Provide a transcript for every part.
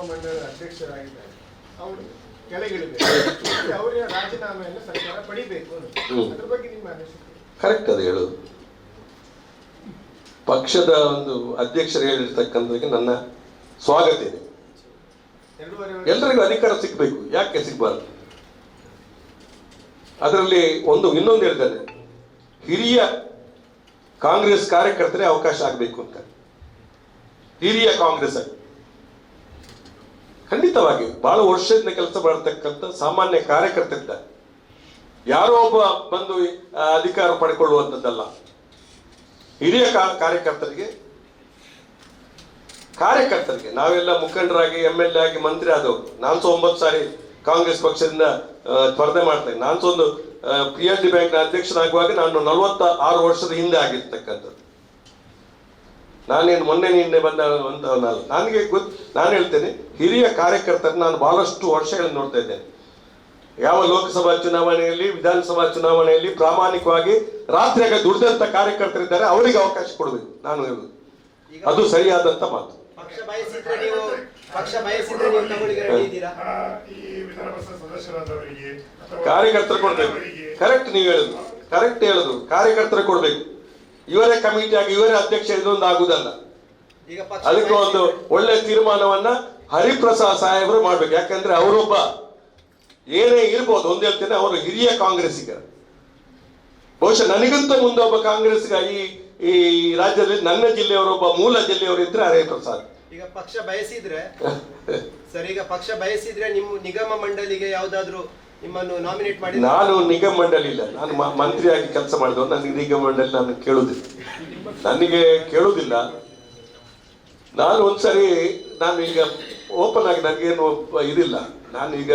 ಮಂಡಳ ಅಧ್ಯಕ್ಷರಾಗಿದ್ದಾರೆ. ಅವರು ಕೆಳಗಿಳಿಬೇಕು, ಅವರ ರಾಜೀನಾಮೆಯನ್ನು ಸರ್ಕಾರ ಪಡಿಬೇಕು. ಅದ್ರ ಬಗ್ಗೆ ನಿಮ್ಮ ಅನಿಸಿಕೆ? ಕರೆಕ್ಟ್ ಅದು ಹೇಳೋದು. ಪಕ್ಷದ ಒಂದು ಅಧ್ಯಕ್ಷರು ಹೇಳಿರ್ತಕ್ಕಂಥದ್ದಕ್ಕೆ ನನ್ನ ಸ್ವಾಗತ ಇದೆ. ಎಲ್ಲರಿಗೂ ಅಧಿಕಾರ ಸಿಗಬೇಕು, ಯಾಕೆ ಸಿಗಬಾರ್ದು? ಅದರಲ್ಲಿ ಇನ್ನೊಂದು ಹೇಳ್ತಾರೆ, ಹಿರಿಯ ಕಾಂಗ್ರೆಸ್ ಕಾರ್ಯಕರ್ತರೇ ಅವಕಾಶ ಆಗಬೇಕು ಅಂತ. ಹಿರಿಯ ಕಾಂಗ್ರೆಸ್ ಖಂಡಿತವಾಗಿ ಬಹಳ ವರ್ಷದಿಂದ ಕೆಲಸ ಮಾಡತಕ್ಕಂಥ ಸಾಮಾನ್ಯ ಕಾರ್ಯಕರ್ತರಿದ್ದ, ಯಾರೋ ಒಬ್ಬ ಬಂದು ಅಧಿಕಾರ ಪಡ್ಕೊಳ್ಳುವಂಥದ್ದಲ್ಲ. ಹಿರಿಯ ಕಾರ್ಯಕರ್ತರಿಗೆ ನಾವೆಲ್ಲ ಮುಖಂಡರಾಗಿ MLA ಆಗಿ ಮಂತ್ರಿ ಆದವರು. ನಾನು 9 ಸಾರಿ ಕಾಂಗ್ರೆಸ್ ಪಕ್ಷದಿಂದ ಸ್ಪರ್ಧೆ ಮಾಡ್ತೇನೆ. ನಾನು ಒಂದು PLD ಬ್ಯಾಂಕ್ನ ಅಧ್ಯಕ್ಷನಾಗುವಾಗ ನಾನು 46 ವರ್ಷದ ಹಿಂದೆ ಆಗಿರ್ತಕ್ಕಂಥದ್ದು. ನಾನೇನು ಮೊನ್ನೆ ನಿನ್ನೆ ಬಂದವಂತವನಲ್ಲ. ನಾನು ಹೇಳ್ತೇನೆ, ಹಿರಿಯ ಕಾರ್ಯಕರ್ತರು ನಾನು ಬಹಳಷ್ಟು ವರ್ಷಗಳನ್ನು ನೋಡ್ತಾ ಇದ್ದೇನೆ. ಯಾವ ಲೋಕಸಭಾ ಚುನಾವಣೆಯಲ್ಲಿ, ವಿಧಾನಸಭಾ ಚುನಾವಣೆಯಲ್ಲಿ ಪ್ರಾಮಾಣಿಕವಾಗಿ ರಾತ್ರಿಯಾಗ ದುಡಿದಂತ ಕಾರ್ಯಕರ್ತರಿದ್ದಾರೆ, ಅವರಿಗೆ ಅವಕಾಶ ಕೊಡಬೇಕು. ನಾನು ಹೇಳುದು ಅದು ಸರಿಯಾದಂತ ಮಾತು. ಕಾರ್ಯಕರ್ತರು ಕೊಡ್ಬೇಕು. ಕರೆಕ್ಟ್, ನೀವು ಹೇಳುದು ಕರೆಕ್ಟ್ ಹೇಳುದು. ಕಾರ್ಯಕರ್ತರು ಕೊಡ್ಬೇಕು. ಇವರೇ ಕಮಿಟಿ ಆಗಿ ಇವರೇ ಅಧ್ಯಕ್ಷ ಇದೊಂದು ಆಗುದಲ್ಲ. ಅದಕ್ಕೆ ಒಂದು ಒಳ್ಳೆ ತೀರ್ಮಾನವನ್ನ ಹರಿಪ್ರಸಾದ್ ಸಾಹೇಬರು ಮಾಡ್ಬೇಕು. ಯಾಕಂದ್ರೆ ಅವರೊಬ್ಬ ಏನೇ ಇರ್ಬೋದು, ಒಂದು ಹೇಳ್ತೇನೆ, ಅವರು ಹಿರಿಯ ಕಾಂಗ್ರೆಸ್ಸಿಗ. ಬಹುಶಃ ನನಗಿಂತ ಮುಂದೆ ಒಬ್ಬ ಕಾಂಗ್ರೆಸ್ಸಿಗ ಈ ರಾಜ್ಯದಲ್ಲಿ ನನ್ನ ಜಿಲ್ಲೆಯವರೊಬ್ಬ ಮೂಲ ಜಿಲ್ಲೆಯವರು ಇದ್ರೆ ಹರಿಪ್ರಸಾದ್. ಈಗ ಪಕ್ಷ ಬಯಸಿದ್ರೆ ಸರ್, ಈಗ ಪಕ್ಷ ಬಯಸಿದ್ರೆ ನಿಮ್ಮ ನಿಗಮ ಮಂಡಳಿಗೆ ಯಾವ್ದಾದ್ರು ನಿಮ್ಮನ್ನು ನಾಮಿನೇಟ್ ಮಾಡಿ. ನಾನು ನಿಗಮ ಮಂಡಳಿ ಇಲ್ಲ, ನಾನು ಮಂತ್ರಿಯಾಗಿ ಕೆಲಸ ಮಾಡಿದವರು. ನನಗೆ ನಿಗಮ ಮಂಡಳಿ ನನಗೆ ಕೇಳುವುದಿಲ್ಲ. ನಾನು ಒಂದ್ಸರಿ, ನಾನು ಈಗ ಓಪನ್ ಆಗಿ ನನಗೇನು ಇದಿಲ್ಲ. ನಾನು ಈಗ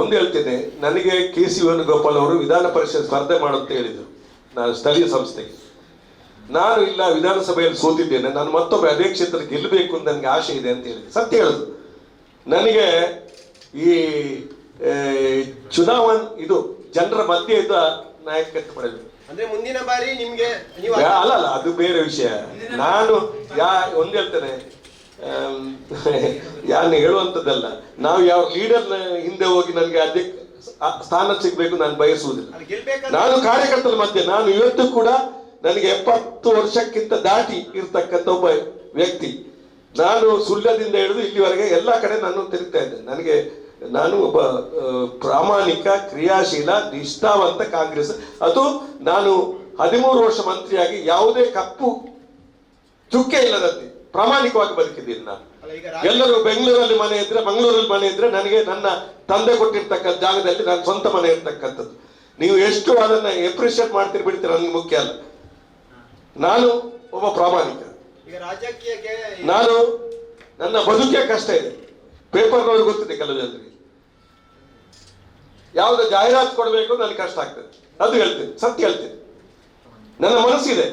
ಒಂದು ಹೇಳ್ತೇನೆ, ನನಗೆ KC ವೇಣುಗೋಪಾಲ್ ಅವರು ವಿಧಾನ ಪರಿಷತ್ ಸ್ಪರ್ಧೆ ಮಾಡುತ್ತೆ ಹೇಳಿದರು, ನಾನು ಸ್ಥಳೀಯ ಸಂಸ್ಥೆಗೆ. ನಾನು ಇಲ್ಲ, ವಿಧಾನಸಭೆಯಲ್ಲಿ ಸೋತಿದ್ದೇನೆ, ನಾನು ಮತ್ತೊಬ್ಬ ಅದೇ ಕ್ಷೇತ್ರ ಗೆಲ್ಲಬೇಕು ಅಂತ ನನಗೆ ಆಸೆ ಇದೆ ಅಂತ ಹೇಳಿದೆ. ಸತ್ಯ ಹೇಳುದು. ನನಗೆ ಈ ಚುನಾವಣೆ ಇದು ಜನರ ಮಧ್ಯೆ ಇದ್ದ ನಾಯಕತ್ವ ಪಡೆಯಬೇಕು. ಅಂದ್ರೆ ಮುಂದಿನ ಬಾರಿ ನಿಮ್ಗೆ ಅಲ್ಲ, ಅದು ಬೇರೆ ವಿಷಯ. ನಾನು ಒಂದು ಹೇಳ್ತೇನೆ, ಯಾರನ್ನ ಹೇಳುವಂಥದ್ದಲ್ಲ. ನಾವು ಯಾವ ಲೀಡರ್ನ ಹಿಂದೆ ಹೋಗಿ ನನಗೆ ಸ್ಥಾನ ಸಿಗ್ಬೇಕು ನಾನು ಬಯಸುವುದಿಲ್ಲ. ನಾನು ಕಾರ್ಯಕರ್ತರ ಮಧ್ಯೆ, ನಾನು ಇವತ್ತು ಕೂಡ ನನಗೆ 70 ವರ್ಷಕ್ಕಿಂತ ದಾಟಿ ಇರ್ತಕ್ಕಂಥ ಒಬ್ಬ ವ್ಯಕ್ತಿ. ನಾನು ಸುಳ್ಯದಿಂದ ಹಿಡಿದು ಇಲ್ಲಿವರೆಗೆ ಎಲ್ಲ ಕಡೆ ನಾನು ತಿರುಗ್ತಾ ಇದ್ದೇನೆ. ನಾನು ಒಬ್ಬ ಪ್ರಾಮಾಣಿಕ, ಕ್ರಿಯಾಶೀಲ, ನಿಷ್ಠಾವಂತ ಕಾಂಗ್ರೆಸ್. ಅದು ನಾನು 13 ವರ್ಷ ಮಂತ್ರಿಯಾಗಿ ಯಾವುದೇ ಕಪ್ಪು ಚುಕ್ಕೆ ಇಲ್ಲದಂತೆ ಪ್ರಾಮಾಣಿಕವಾಗಿ ಬದುಕಿದ್ದೀನಿ. ನಾನು ಎಲ್ಲರೂ ಬೆಂಗಳೂರಲ್ಲಿ ಮನೆ ಇದ್ರೆ, ಮಂಗಳೂರಲ್ಲಿ ಮನೆ ಇದ್ರೆ, ನನಗೆ ನನ್ನ ತಂದೆ ಕೊಟ್ಟಿರ್ತಕ್ಕಂಥ ಜಾಗದಲ್ಲಿ ನಾನು ಸ್ವಂತ ಮನೆ ಇರ್ತಕ್ಕಂಥದ್ದು. ನೀವು ಎಷ್ಟು ಅದನ್ನ ಎಪ್ರಿಷಿಯೇಟ್ ಮಾಡ್ತೀರಿ ಬಿಡ್ತೀರ ನನಗೆ ಮುಖ್ಯ ಅಲ್ಲ. ನಾನು ಒಬ್ಬ ಪ್ರಾಮಾಣಿಕ. ನಾನು ನನ್ನ ಬದುಕೇ ಕಷ್ಟ ಇದೆ. ಪೇಪರ್ನವ್ರಿಗೆ ಗೊತ್ತಿದೆ, ಕೆಲವು ಜನರಿಗೆ ಯಾವ್ದು ಜಾಹೀರಾತು ಕೊಡಬೇಕು ನನಗೆ ಕಷ್ಟ ಆಗ್ತದೆ. ಅದು ಹೇಳ್ತೀನಿ, ಸತ್ಯ ಹೇಳ್ತೀನಿ. ನನ್ನ ಮನಸ್ಸಿದೆ,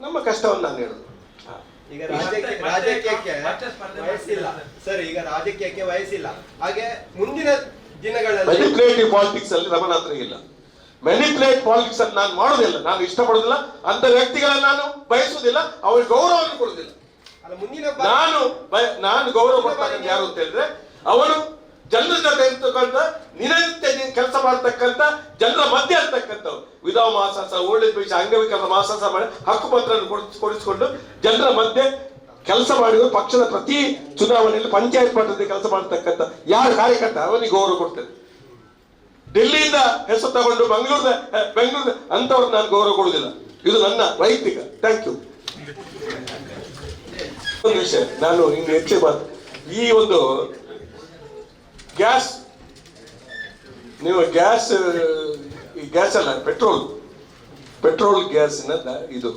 ನಮ್ಮ ಕಷ್ಟವನ್ನು ನಾನು ಹೇಳುದು. ಈಗ ರಾಜಕೀಯಕ್ಕೆ ವಯಸ್ಸಿಲ್ಲ ಸರ್, ಈಗ ರಾಜಕೀಯಕ್ಕೆ ವಯಸ್ಸಿಲ್ಲ. ಹಾಗೆ ಮುಂದಿನ ದಿನಗಳಲ್ಲಿ ಮ್ಯಾನಿಪ್ಯುಲೇಟಿವ್ ಪಾಲಿಟಿಕ್ಸ್ ಅಲ್ಲಿ ನಮ್ಮ ಹತ್ರ ಇಲ್ಲ. ಮ್ಯಾನಿಪ್ಯುಲೇಟ್ ಪಾಲಿಟಿಕ್ಸ್ ಅಲ್ಲಿ ನಾನು ಮಾಡೋದಿಲ್ಲ, ನಾನು ಇಷ್ಟಪಡೋದಿಲ್ಲ. ಅಂತ ವ್ಯಕ್ತಿಗಳನ್ನ ನಾನು ಬಯಸುವುದಿಲ್ಲ, ಅವ್ರಿಗೆ ಗೌರವವನ್ನು ಕೊಡುದಿಲ್ಲ. ನಾನು ಗೌರವ ಕೊಡ್ತಕ್ಕಂಥ ಯಾರು ಅಂತ ಹೇಳಿದ್ರೆ, ಅವನು ಜನರ ಜೊತೆ ಇರ್ತಕ್ಕಂಥ, ನಿರಂತರ ಕೆಲಸ ಮಾಡತಕ್ಕಂಥ, ಜನರ ಮಧ್ಯೆ ಇರ್ತಕ್ಕಂಥವ್ರು. ವಿಧವಾ ಮಹಾಸಾಸ, ಓಲ್ಡ್ ಏಜ್ ಪೆನ್ಷನ್, ಅಂಗವಿಕಲರ ಮಹಾಸಾಸ ಮಾಡಿ ಹಕ್ಕುಪತ್ರ ಕೊಡಿಸಿಕೊಂಡು ಜನರ ಮಧ್ಯೆ ಕೆಲಸ ಮಾಡಿದ್ರು. ಪಕ್ಷದ ಪ್ರತಿ ಚುನಾವಣೆಯಲ್ಲಿ ಪಂಚಾಯತ್ ಮಟ್ಟದಲ್ಲಿ ಕೆಲಸ ಮಾಡತಕ್ಕಂಥ ಯಾರು ಕಾರ್ಯಕರ್ತ, ಅವನಿಗೆ ಗೌರವ ಕೊಡ್ತೇನೆ. ಡೆಲ್ಲಿಯಿಂದ ಹೆಸರು ತಗೊಂಡು ಬೆಂಗಳೂರು ಅಂತವ್ರಿಗೆ ನಾನು ಗೌರವ ಕೊಡುವುದಿಲ್ಲ. ಇದು ನನ್ನ ವೈಯಕ್ತಿಕ. Thank you. ಒಂದು ವಿಷಯ ನಾನು ಇನ್ನು ಹೆಚ್ಚು ಈ ಒಂದು ಗ್ಯಾಸ್, ನೀವು ಗ್ಯಾಸ್ ಅಲ್ಲ, ಪೆಟ್ರೋಲ್ ಗ್ಯಾಸಿನ ಇದು